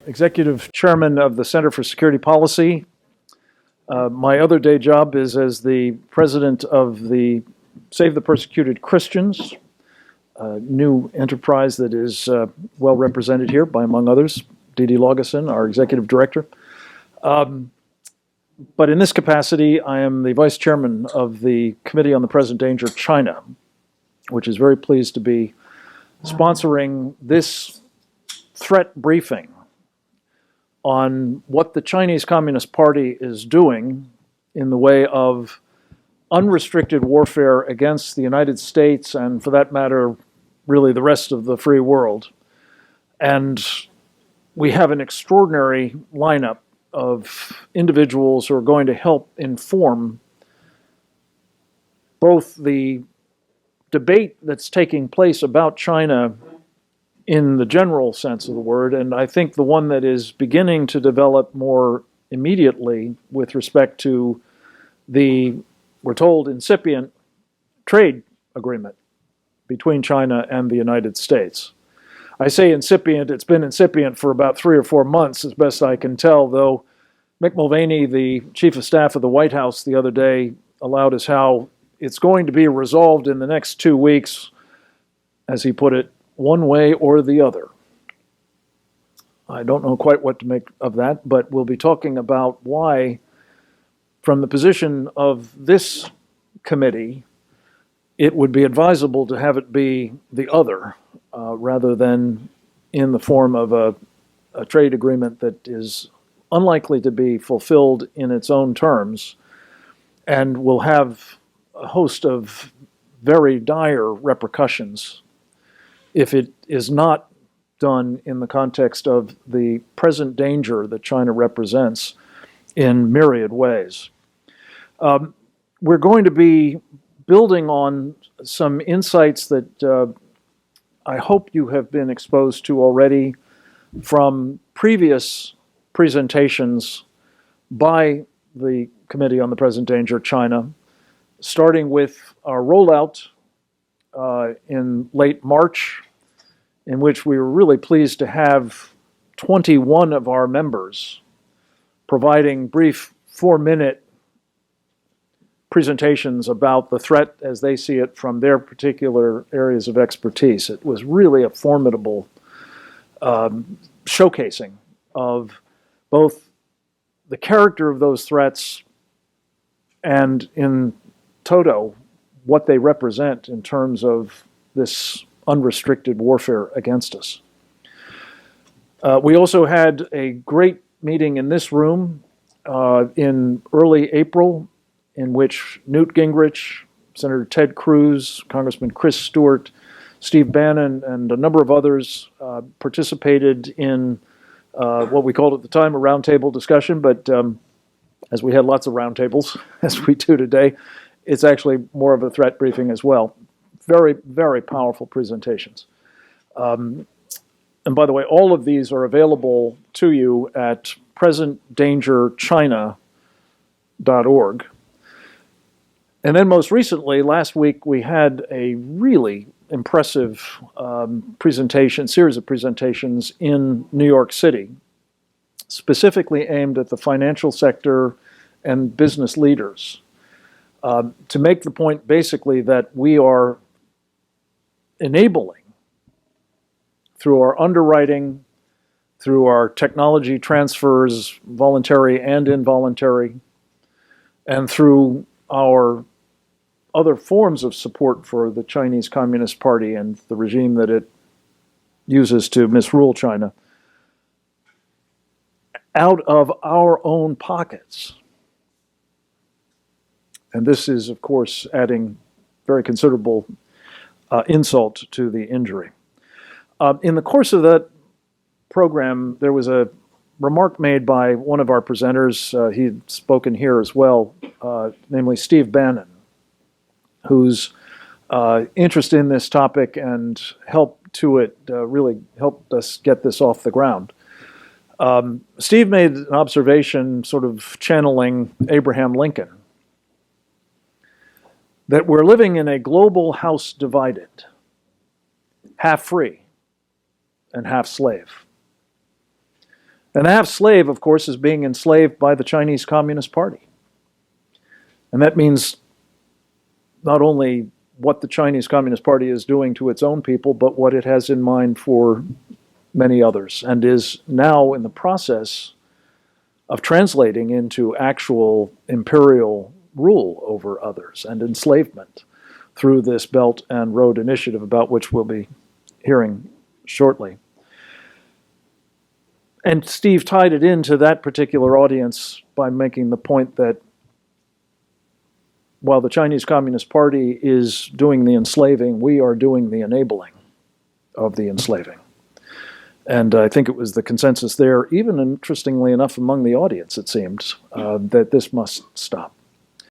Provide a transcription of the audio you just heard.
Executive Chairman of the Center for Security Policy. My other day job is as the President of the Save the Persecuted Christians, a new enterprise that is well represented here by, among others, Dee Laugesen, our Executive Director. But in this capacity, I am the Vice Chairman of the Committee on the Present Danger China, which is very pleased to be sponsoring this threat briefing on what the Chinese Communist Party is doing in the way of unrestricted warfare against the United States and, for that matter, really the rest of the free world. And we have an extraordinary lineup of individuals who are going to help inform both the debate that's taking place about China in the general sense of the word, and I think the one that is beginning to develop more immediately with respect to the, we're told, incipient trade agreement between China and the United States. I say incipient, it's been incipient for about 3 or 4 months, as best I can tell, though Mick Mulvaney, the Chief of Staff of the White House the other day, allowed us how it's going to be resolved in the next 2 weeks, as he put it, one way or the other. I don't know quite what to make of that, but we'll be talking about why, from the position of this committee, it would be advisable to have it be the other, rather than in the form of a trade agreement that is unlikely to be fulfilled in its own terms and will have a host of very dire repercussions if it is not done in the context of the present danger that China represents in myriad ways. We're going to be building on some insights that I hope you have been exposed to already from previous presentations by the Committee on the Present Danger China, starting with our rollout in late March, in which we were really pleased to have 21 of our members providing brief 4-minute presentations about the threat as they see it from their particular areas of expertise. It was really a formidable showcasing of both the character of those threats and, in toto, what they represent in terms of this unrestricted warfare against us. We also had a great meeting in this room in early April, in which Newt Gingrich, Senator Ted Cruz, Congressman Chris Stewart, Steve Bannon, and a number of others participated in what we called at the time a roundtable discussion, but as we had lots of roundtables, as we do today, it's actually more of a threat briefing as well. Very, very powerful presentations. And by the way, all of these are available to you at presentdangerchina.org. And then most recently, last week, we had a really impressive series of presentations in New York City, specifically aimed at the financial sector and business leaders, to make the point basically that we are enabling, through our underwriting, through our technology transfers, voluntary and involuntary, and through our other forms of support for the Chinese Communist Party and the regime that it uses to misrule China, out of our own pockets. And this is, of course, adding very considerable insult to the injury. In the course of that program, there was a remark made by one of our presenters, he'd spoken here as well, namely Steve Bannon, whose interest in this topic and help to it really helped us get this off the ground. Steve made an observation, sort of channeling Abraham Lincoln, that we're living in a global house divided, half free and half slave. And the half-slave, of course, is being enslaved by the Chinese Communist Party. And that means not only what the Chinese Communist Party is doing to its own people, but what it has in mind for many others, and is now in the process of translating into actual imperial rule over others and enslavement through this Belt and Road Initiative, about which we'll be hearing shortly. And Steve tied it into that particular audience by making the point that while the Chinese Communist Party is doing the enslaving, we are doing the enabling of the enslaving. And I think it was the consensus there, even interestingly enough among the audience, it seemed, that this must stop.